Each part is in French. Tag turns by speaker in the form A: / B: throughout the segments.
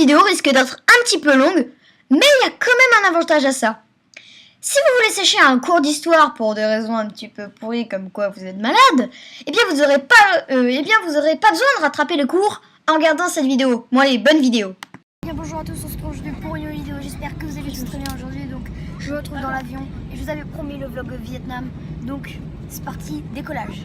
A: vidéo risque d'être un petit peu longue, mais il y a quand même un avantage à ça. Si vous voulez sécher un cours d'histoire pour des raisons un petit peu pourries comme quoi vous êtes malade, eh bien vous aurez pas besoin de rattraper le cours en regardant cette vidéo. Moi, les bonnes vidéos.
B: Bien, bonjour à tous, on se retrouve aujourd'hui pour une nouvelle vidéo. J'espère que vous allez tous très bien aujourd'hui. Donc je me retrouve dans l'avion et je vous avais promis le vlog Vietnam. Donc c'est parti, décollage.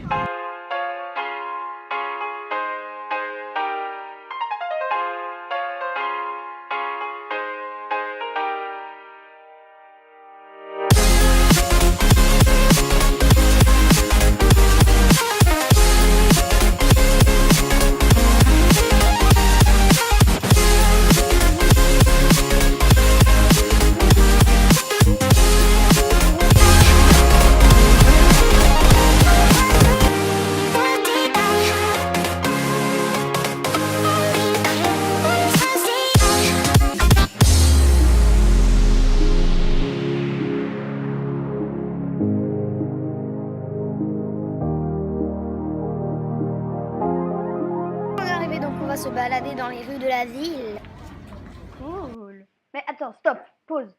B: Donc on va se balader dans les rues de la ville. Cool. Mais attends, stop, pause.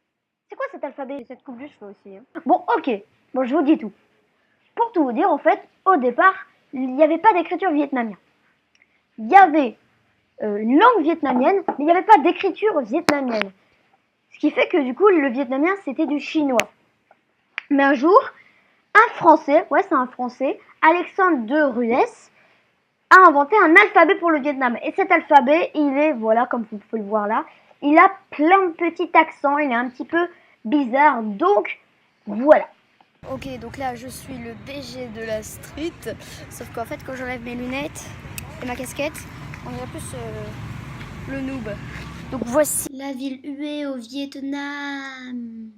B: C'est quoi cet alphabet et cette coupe de cheveux aussi, hein? Bon, ok. Bon, je vous dis tout. Pour tout vous dire, en fait, au départ, il n'y avait pas d'écriture vietnamienne. Il y avait une langue vietnamienne, mais il n'y avait pas d'écriture vietnamienne. Ce qui fait que du coup, le vietnamien, c'était du chinois. Mais un jour, un Français, ouais, c'est un Français, Alexandre de Ruès, a inventé un alphabet pour le Vietnam. Et cet alphabet, il est, voilà, comme vous pouvez le voir là, il a plein de petits accents, il est un petit peu bizarre, donc voilà. Ok, donc là je suis le BG de la street, sauf qu'en fait quand j'enlève mes lunettes et ma casquette, on dirait plus le noob. Donc voici la ville huée au Vietnam.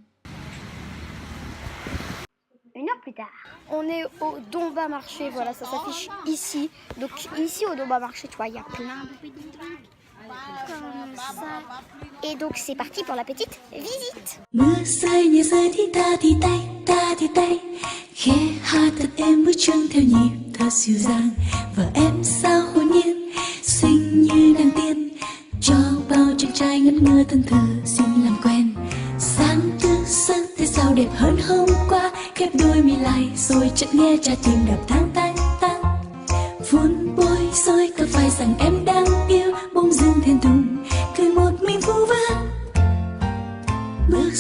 B: Une heure plus tard, on est au Don Ba Marché, voilà, ça s'affiche ici. Donc ici au Don Ba Marché, tu vois, il y a plein de trucs comme ça. Et donc c'est parti pour la petite visite.
C: Mưa rơi nhẹ rơi thì ta thì tay khẽ hát thật êm bước chân theo nhịp thật dịu dàng và em sao hồn nhiên xinh như nàng tiên cho bao chàng trai ngất ngơ thân thờ xin làm quen sáng thức giấc thế sao đẹp hơn hôm qua khép đôi mi lại rồi chợt nghe trái tim đập thang tang tang vun bôi rồi có phải rằng em đang yêu bỗng dưng thẹn thùng cười một mình vu vơ bước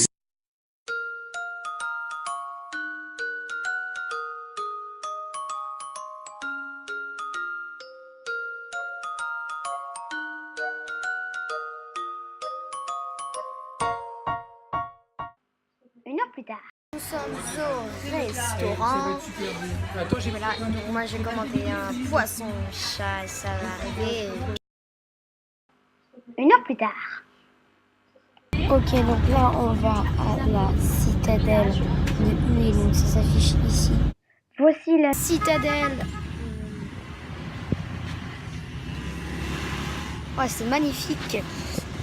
B: Une heure plus tard, nous sommes au restaurant. Voilà, donc moi j'ai commandé un poisson chat et ça va arriver. Une heure plus tard. Ok, donc là on va à la citadelle de Hue, donc ça s'affiche ici. Voici la citadelle. Ouais, c'est magnifique.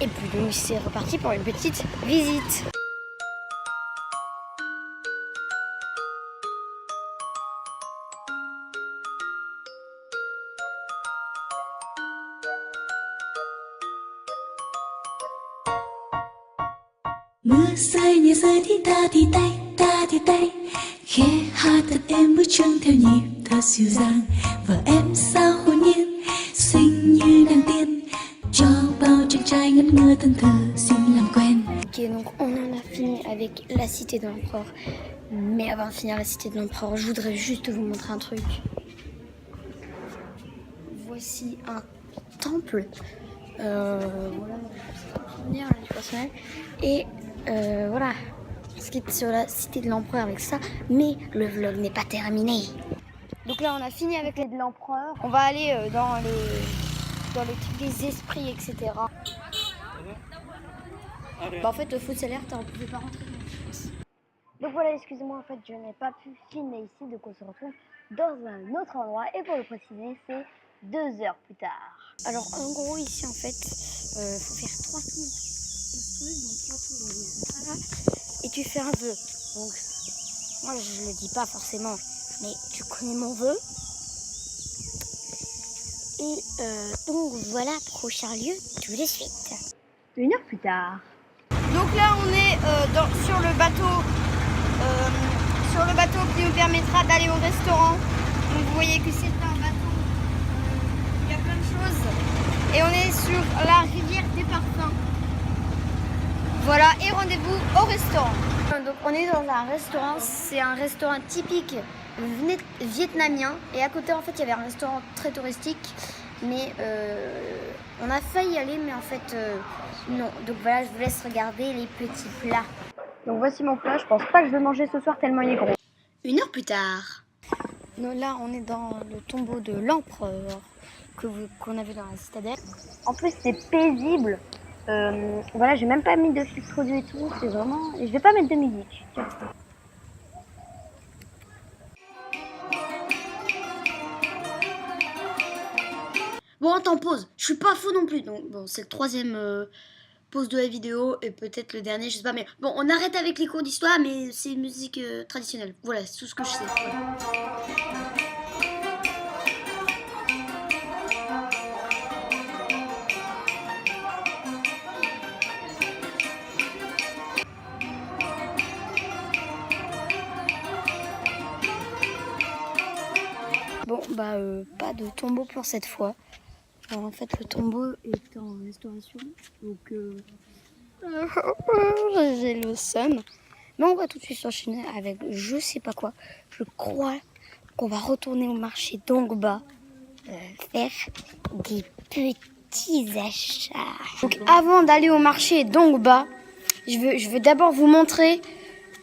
B: Et puis donc c'est reparti pour une petite visite.
C: Mưa rơi nhẹ rơi thì ta thì tay khẽ hát thật êm bước chân theo nhịp thật dịu dàng và em sao hồn nhiên xinh như nàng tiên cho bao chàng trai ngất ngơ thân thờ xin làm quen.
B: Ok, donc on en a fini avec la cité de l'empereur. Mais avant de finir la cité de l'empereur, je voudrais juste vous montrer un truc. Voici un temple. Voilà, première du personnel. Et voilà, ce qui est sur la cité de l'empereur avec ça. Mais le vlog n'est pas terminé. Donc là, on a fini avec les de l'empereur. On va aller dans les trucs des esprits, etc. Bah, en fait, le foot alerte, on ne pouvait pas rentrer. Donc voilà, excusez-moi, en fait, je n'ai pas pu filmer ici, donc on se retrouve dans un autre endroit. Et pour le préciser, c'est 2 heures plus tard. Alors, en gros, ici, en fait, faut faire 3 tours. Donc 3 tours, voilà. Et tu fais un vœu. Donc, moi, je le dis pas forcément, mais tu connais mon vœu. Et donc, voilà, prochain lieu, tout de suite. Une heure plus tard. Donc là, on est sur le bateau qui nous permettra d'aller au restaurant. Donc vous voyez que c'est un bateau, il y a plein de choses. Et on est sur la rivière des parfums. Voilà, et rendez-vous au restaurant. Donc on est dans un restaurant, c'est un restaurant typique vietnamien. Et à côté, en fait, il y avait un restaurant très touristique. Mais on a failli y aller, mais en fait, non. Donc voilà, je vous laisse regarder les petits plats. Donc voici mon plat, je pense pas que je vais manger ce soir tellement il est gros.
A: Une heure plus tard.
B: Donc là, on est dans le tombeau de l'empereur qu'on a vu dans la citadelle. En plus, c'est paisible. Voilà, j'ai même pas mis de filtre audio et tout. C'est vraiment. Et je vais pas mettre de musique. Tiens.
A: Bon, attends, pause. Je suis pas fou non plus. Donc, bon, c'est le troisième pause de la vidéo et peut-être le dernier, je sais pas. Mais bon, on arrête avec les cours d'histoire, mais c'est une musique traditionnelle. Voilà, c'est tout ce que je sais. Voilà.
B: Bon, bah, pas de tombeau pour cette fois. Alors, en fait, le tombeau est en restauration. Donc, j'ai le seum. Mais on va tout de suite s'enchaîner avec je sais pas quoi. Je crois qu'on va retourner au marché d'Ongba faire des petits achats. Donc, avant d'aller au marché d'Ongba, je veux d'abord vous montrer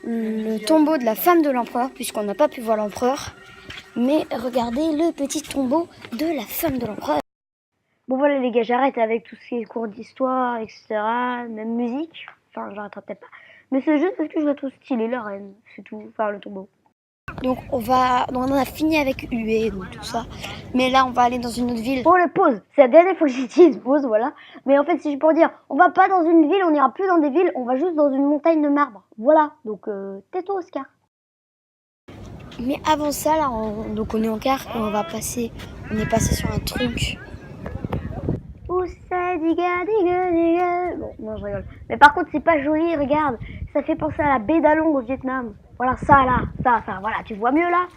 B: le tombeau de la femme de l'empereur, puisqu'on n'a pas pu voir l'empereur. Mais regardez le petit tombeau de la femme de l'empereur. Bon voilà les gars, j'arrête avec tous ces cours d'histoire, etc. Même musique. Enfin, j'arrêterai peut-être pas. Mais c'est juste parce que je trouve stylé la reine, c'est tout. Enfin, le tombeau. Donc on a fini avec Hué, donc tout ça. Mais là, on va aller dans une autre ville. Bon, la pause. C'est la dernière fois que j'utilise pause, voilà. Mais en fait, si je peux dire, on va pas dans une ville, on ira plus dans des villes, on va juste dans une montagne de marbre. Voilà. Donc, tais-toi, Oscar. Mais avant ça, là, donc on est en car et on est passé sur un truc. Où ça, diga, diga, diga. Bon, non, je rigole. Mais par contre, c'est pas joli, regarde. Ça fait penser à la baie d'Along au Vietnam. Voilà, ça, là, ça, voilà, tu vois mieux, là.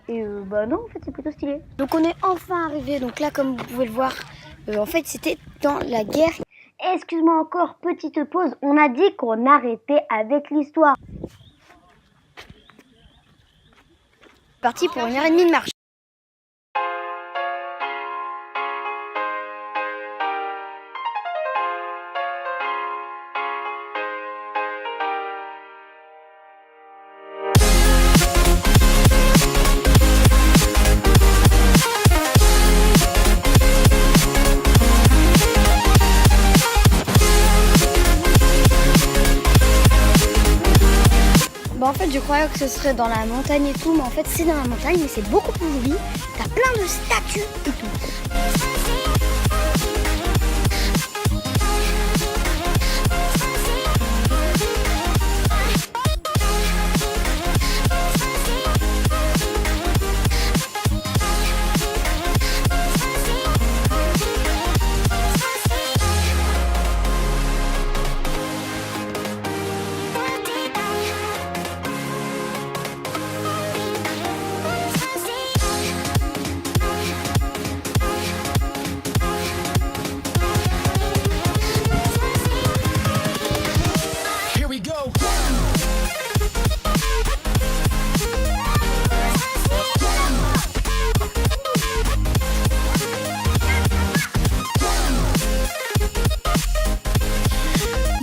B: Et bah non, en fait, c'est plutôt stylé. Donc on est enfin arrivé. Donc là, comme vous pouvez le voir, en fait, c'était dans la guerre. Excuse-moi encore, petite pause. On a dit qu'on arrêtait avec l'histoire. Parti pour 1h30 de marche. Bah en fait je croyais que ce serait dans la montagne et tout, mais en fait c'est dans la montagne, mais c'est beaucoup plus joli. T'as plein de statues et tout.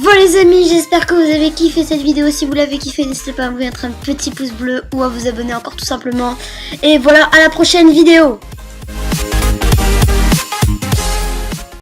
A: Bon les amis, j'espère que vous avez kiffé cette vidéo. Si vous l'avez kiffé, n'hésitez pas à me mettre un petit pouce bleu ou à vous abonner encore tout simplement. Et voilà, à la prochaine vidéo.